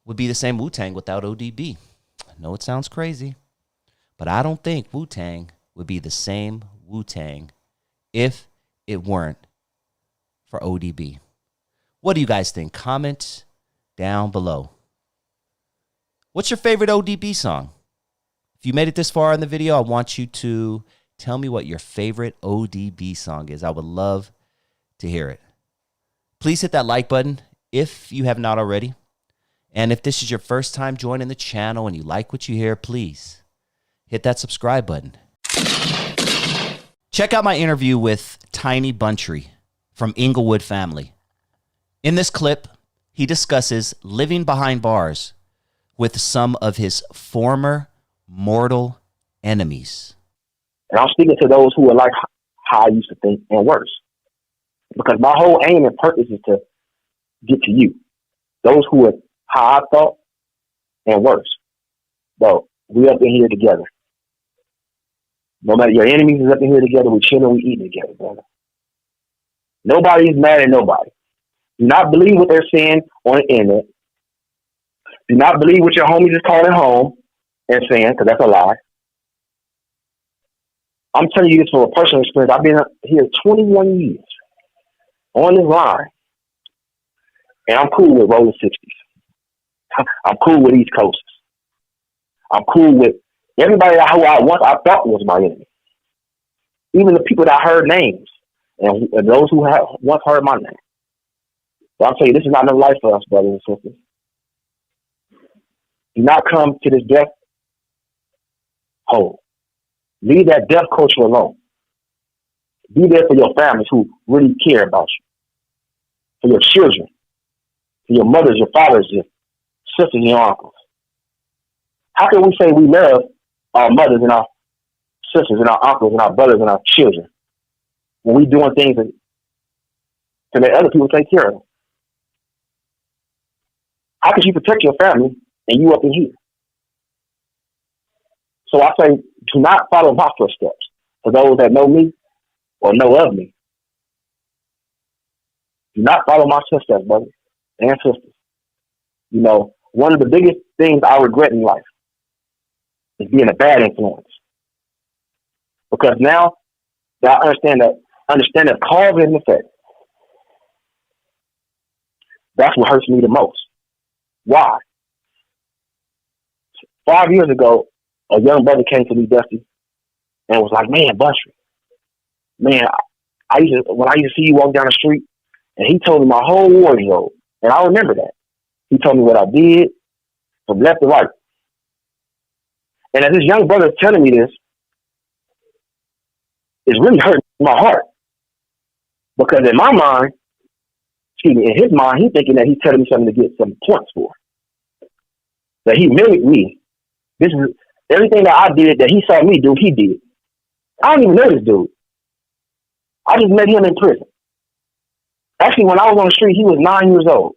would be the same Wu-Tang without ODB. I know it sounds crazy, but I don't think Wu-Tang would be the same Wu-Tang if it weren't for ODB. What do you guys think? Comment down below. What's your favorite ODB song? If you made it this far in the video, I want you to tell me what your favorite ODB song is. I would love to hear it. Please hit that like button if you have not already. And if this is your first time joining the channel and you like what you hear, please hit that subscribe button. Check out my interview with Tiny Buntree from Inglewood Family. In this clip, he discusses living behind bars with some of his former mortal enemies. And I'm speaking to those who are like how I used to think and worse. Because my whole aim and purpose is to get to you. Those who are how I thought and worse. But we up in here together. No matter your enemies is up in here together, we chilling, we eating together, brother. Nobody's mad at nobody. Do not believe what they're saying on the internet. Do not believe what your homies is calling home and saying, because that's a lie. I'm telling you this from a personal experience. I've been here 21 years on this line, and I'm cool with rolling 60s. I'm cool with East Coasters. I'm cool with everybody who I thought was my enemy. Even the people that I heard names and those who have once heard my name. But I'm telling you, this is not no life for us, brothers and sisters. Do not come to this death hole. Leave that death culture alone. Be there for your families who really care about you. For your children. For your mothers, your fathers, your sisters, and your uncles. How can we say we love our mothers and our sisters and our uncles and our brothers and our children when we doing things to let other people take care of them? How can you protect your family and you up in here? So I say, do not follow my footsteps. For those that know me or know of me, do not follow my footsteps, brothers and sisters. You know, one of the biggest things I regret in life is being a bad influence. Because now that I understand that cause and effect, that's what hurts me the most. Why? 5 years ago, a young brother came to me, Dusty, and was like, "Man, Buster, man, when I used to see you walk down the street," and he told me my whole wardrobe, and I remember that. He told me what I did from left to right. And as this young brother is telling me this, it's really hurting my heart. Because in my mind, in his mind, he's thinking that he's telling me something to get some points for. That he mimicked me. This is everything that I did that he saw me do, he did. I don't even know this dude. I just met him in prison. Actually, when I was on the street, he was 9 years old.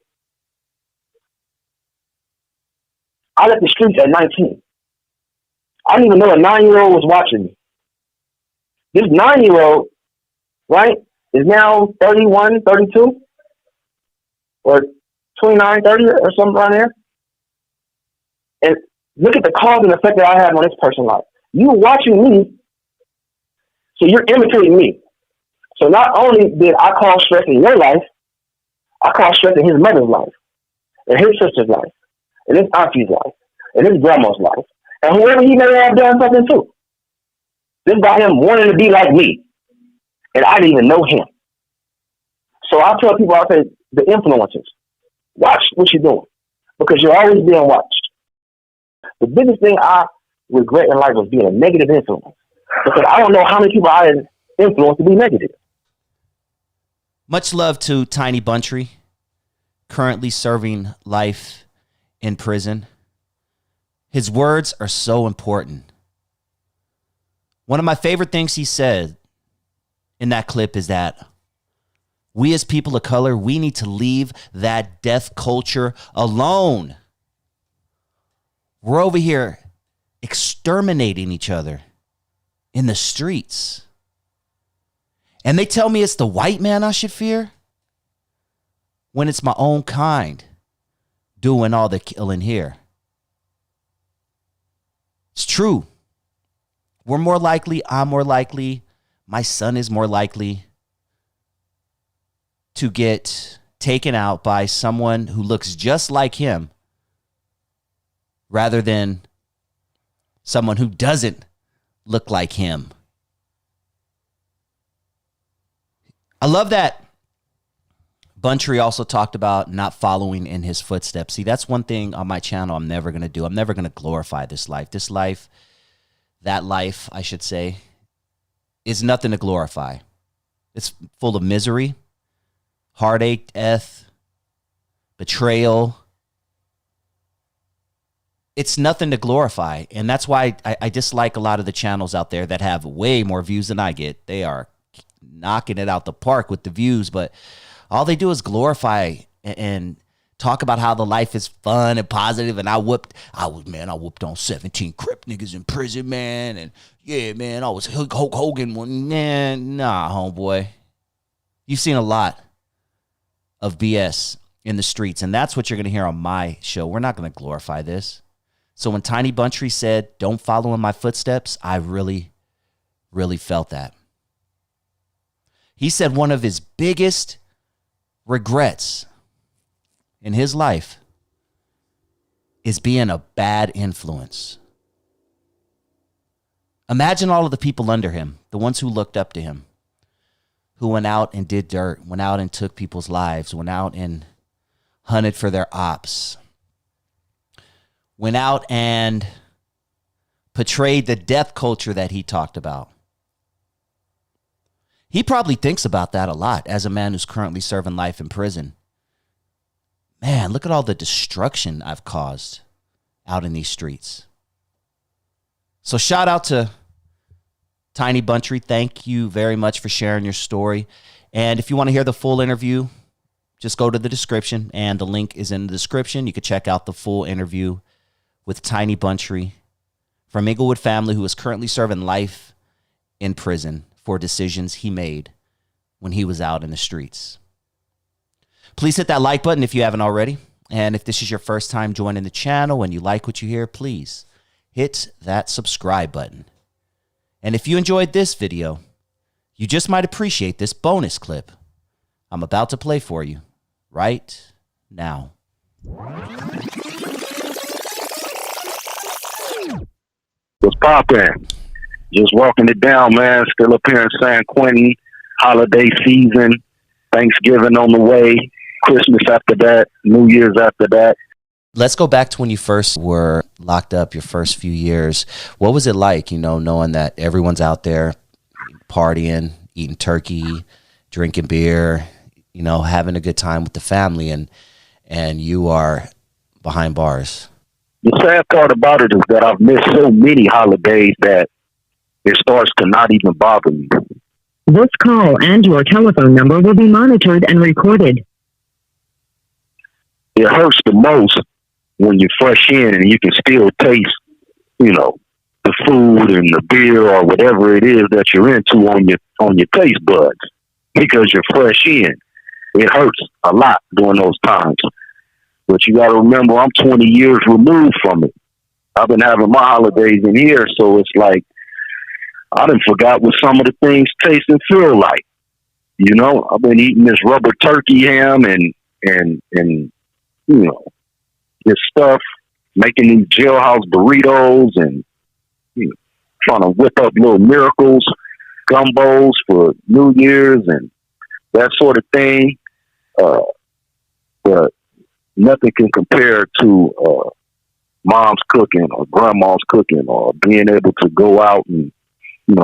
I left the streets at 19. I didn't even know a 9-year-old was watching me. This 9-year-old, right, is now 31, 32, or 29, 30, or something around there. And look at the cause and effect that I have on this person's life. You're watching me, so you're imitating me. So not only did I cause stress in your life, I caused stress in his mother's life, and his sister's life, and his auntie's life, and his grandma's life, and whoever he may have done something to. This about him wanting to be like me, and I didn't even know him. So I tell people, I say, the influencers, watch what you're doing, because you're always being watched. The biggest thing I regret in life was being a negative influence, because I don't know how many people I influenced to be negative. Much love to Tiny Buntry, currently serving life in prison. His words are so important. One of my favorite things he said in that clip is that we as people of color, we need to leave that death culture alone. We're over here exterminating each other in the streets. And they tell me it's the white man I should fear when it's my own kind doing all the killing here. It's true. We're more likely, I'm more likely, my son is more likely to get taken out by someone who looks just like him rather than someone who doesn't look like him. I love that Buntry also talked about not following in his footsteps. See, that's one thing on my channel I'm never going to do. I'm never going to glorify this life. This life, that life, I should say, is nothing to glorify. It's full of misery, heartache, death, betrayal. It's nothing to glorify. And that's why I dislike a lot of the channels out there that have way more views than I get. They are knocking it out the park with the views, but all they do is glorify and talk about how the life is fun and positive. And I whooped on 17 Crip niggas in prison, man. And yeah, man, I was Hulk Hogan one. Man, nah, homeboy. You've seen a lot of BS in the streets, and that's what you're going to hear on my show. We're not going to glorify this. So when Tiny Buntry said, don't follow in my footsteps, I really, really felt that. He said one of his biggest regrets in his life is being a bad influence. Imagine all of the people under him, the ones who looked up to him, who went out and did dirt, went out and took people's lives, went out and hunted for their ops, went out and portrayed the death culture that he talked about. He probably thinks about that a lot as a man who's currently serving life in prison. Man, look at all the destruction I've caused out in these streets. So shout out to Tiny Buntry. Thank you very much for sharing your story. And if you want to hear the full interview, just go to the description, and the link is in the description. You can check out the full interview with Tiny Buntry from Inglewood family, who is currently serving life in prison for decisions he made when he was out in the streets. Please hit that like button if you haven't already. And if this is your first time joining the channel and you like what you hear, please hit that subscribe button. And if you enjoyed this video, you just might appreciate this bonus clip I'm about to play for you right now. What's poppin'? Just walking it down, man. Still up here in San Quentin. Holiday season. Thanksgiving on the way. Christmas after that. New Year's after that. Let's go back to when you first were locked up, your first few years. What was it like, knowing that everyone's out there partying, eating turkey, drinking beer, having a good time with the family, and you are behind bars? The sad part about it is that I've missed so many holidays that it starts to not even bother me. This call and your telephone number will be monitored and recorded. It hurts the most when you're fresh in and you can still taste, the food and the beer or whatever it is that you're into on your taste buds because you're fresh in. It hurts a lot during those times. But you got to remember, I'm 20 years removed from it. I've been having my holidays in here, so it's like I done forgot what some of the things taste and feel like. I've been eating this rubber turkey ham and this stuff, making these jailhouse burritos and trying to whip up little miracles, gumbos for New Year's and that sort of thing. But nothing can compare to mom's cooking or grandma's cooking or being able to go out and,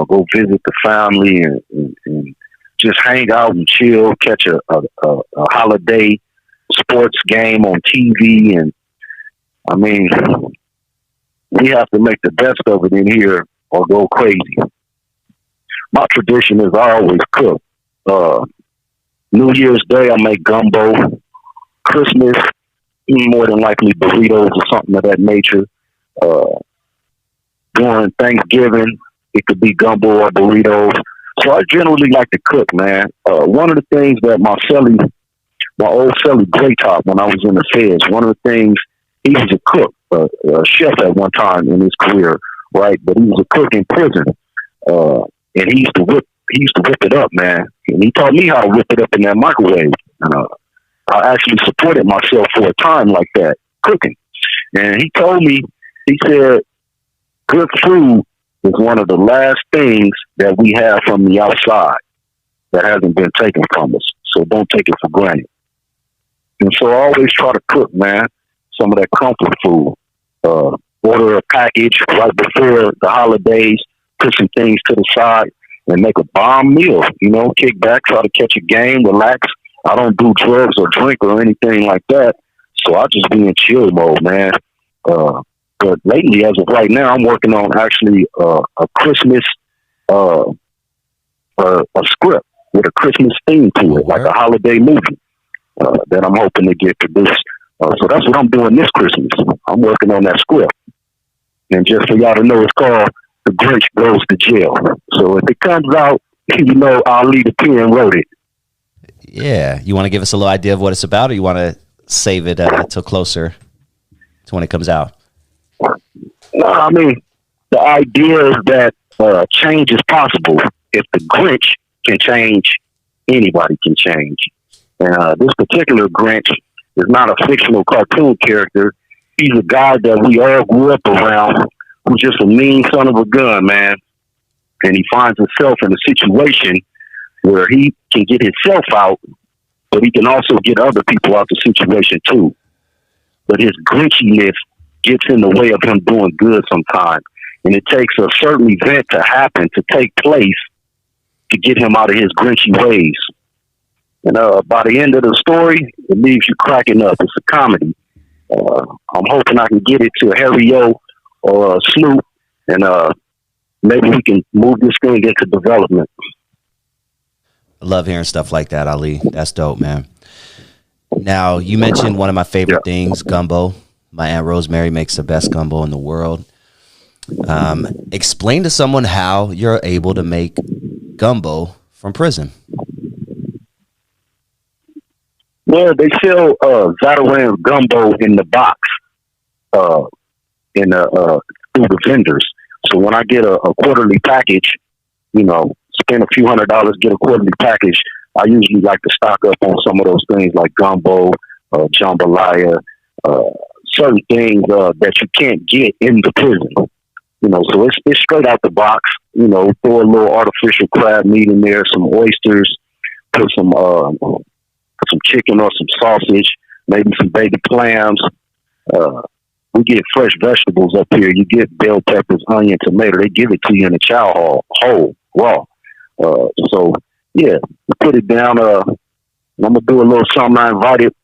go visit the family and just hang out and chill, catch a holiday sports game on TV. And I mean, we have to make the best of it in here or go crazy. My tradition is I always cook. New Year's Day, I make gumbo. Christmas, more than likely burritos or something of that nature. During Thanksgiving, it could be gumbo or burritos. So I generally like to cook, man. One of the things that my old celly Graytop, when I was in the feds, one of the things, he was a cook, a chef at one time in his career, right? But he was a cook in prison. And he used to whip it up, man. And he taught me how to whip it up in that microwave. I actually supported myself for a time like that, cooking. And he told me, he said, good food is one of the last things that we have from the outside that hasn't been taken from us. So don't take it for granted. And so I always try to cook, man, some of that comfort food. Order a package right before the holidays, put some things to the side, and make a bomb meal. Kick back, try to catch a game, relax, I don't do drugs or drink or anything like that. So I just be in chill mode, man. But lately, as of right now, I'm working on actually a Christmas a script with a Christmas theme to it, like a holiday movie that I'm hoping to get produced. So that's what I'm doing this Christmas. I'm working on that script. And just for y'all to know, it's called The Grinch Goes to Jail. So if it comes out, you know, Ali the Pen wrote it. Yeah. You want to give us a little idea of what it's about, or you want to save it till closer to when it comes out? No, I mean, the idea is that change is possible. If the Grinch can change, anybody can change. And this particular Grinch is not a fictional cartoon character. He's a guy that we all grew up around who's just a mean son of a gun, man. And he finds himself in a situation where he can get himself out, but he can also get other people out the situation too. But his Grinchiness gets in the way of him doing good sometimes. And it takes a certain event to happen, to take place, to get him out of his Grinchy ways. And by the end of the story, it leaves you cracking up. It's a comedy. I'm hoping I can get it to Harry O or Snoop, and maybe we can move this thing into development. I love hearing stuff like that, Ali. That's dope, man. Now, you mentioned one of my favorite things, gumbo. My Aunt Rosemary makes the best gumbo in the world. Explain to someone how you're able to make gumbo from prison. Well, they sell Zatarain gumbo in the box through the vendors. So when I get a quarterly package, you know, spend a few $100s, get a quarterly package, I usually like to stock up on some of those things like gumbo, jambalaya, certain things that you can't get in the prison. You know, so it's straight out the box. You know, throw a little artificial crab meat in there, some oysters, put some chicken or some sausage, maybe some baby clams. We get fresh vegetables up here. You get bell peppers, onion, tomato. They give it to you in a chow hall, whole, raw. So, yeah, put it down. I'm going to do a little something. I invited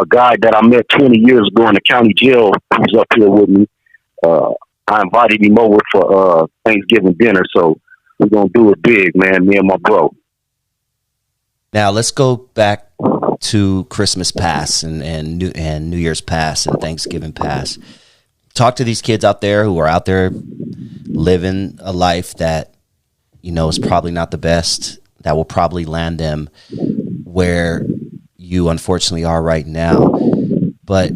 a guy that I met 20 years ago in the county jail who's up here with me. I invited him over for Thanksgiving dinner. So we're going to do it big, man, me and my bro. Now, let's go back to Christmas past and New Year's past and Thanksgiving past. Talk to these kids out there who are out there living a life that, you know, is probably not the best, that will probably land them where you unfortunately are right now. But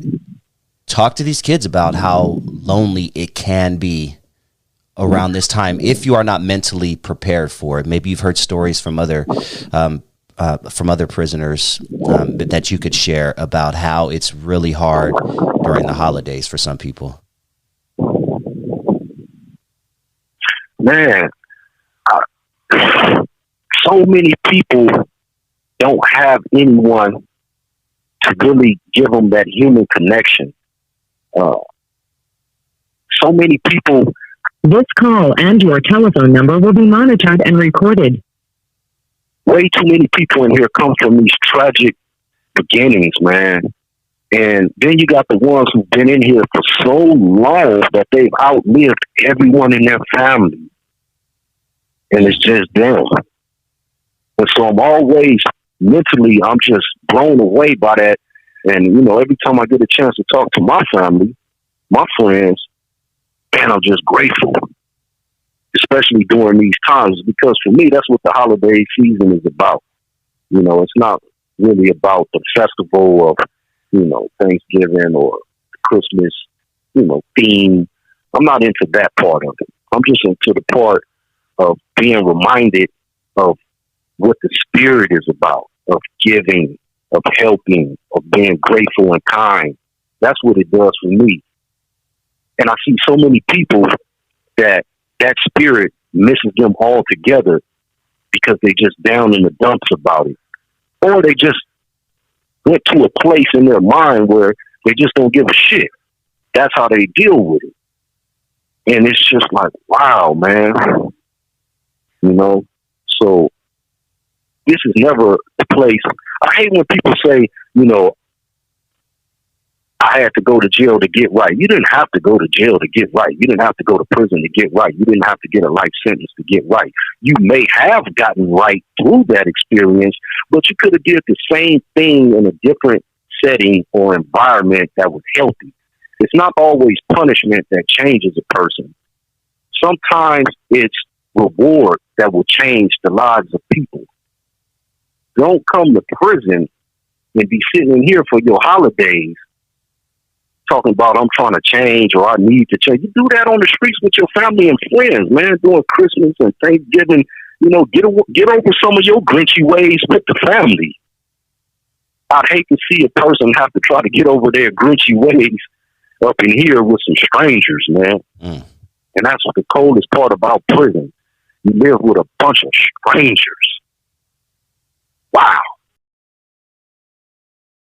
talk to these kids about how lonely it can be around this time if you are not mentally prepared for it. Maybe you've heard stories from other prisoners that you could share about how it's really hard during the holidays for some people. Man, so many people don't have anyone to really give them that human connection. So many people. This call and your telephone number will be monitored and recorded. Way too many people in here come from these tragic beginnings, man. And then you got the ones who've been in here for so long that they've outlived everyone in their family. And it's just them. And so I'm always mentally, I'm just blown away by that. And, you know, every time I get a chance to talk to my family, my friends, and I'm just grateful, especially during these times, because for me, that's what the holiday season is about. You know, it's not really about the festival of, you know, Thanksgiving or Christmas, you know, theme. I'm not into that part of it. I'm just into the part of being reminded of what the spirit is about, of giving, of helping, of being grateful and kind. That's what it does for me. And I see so many people that spirit misses them all together because they just down in the dumps about it. Or they just went to a place in their mind where they just don't give a shit. That's how they deal with it. And it's just like, wow, man. You know? So this is never a place I hate when people say, you know, I had to go to jail to get right. You didn't have to go to jail to get right. You didn't have to go to prison to get right. You didn't have to get a life sentence to get right. You may have gotten right through that experience, but you could have did the same thing in a different setting or environment that was healthy. It's not always punishment that changes a person. Sometimes it's reward that will change the lives of people. Don't come to prison and be sitting in here for your holidays talking about I'm trying to change or I need to change. You do that on the streets with your family and friends, man, during Christmas and Thanksgiving. You know, get over some of your grinchy ways with the family. I'd hate to see a person have to try to get over their grinchy ways up in here with some strangers, man. And that's what the coldest part about prison. You live with a bunch of strangers. Wow.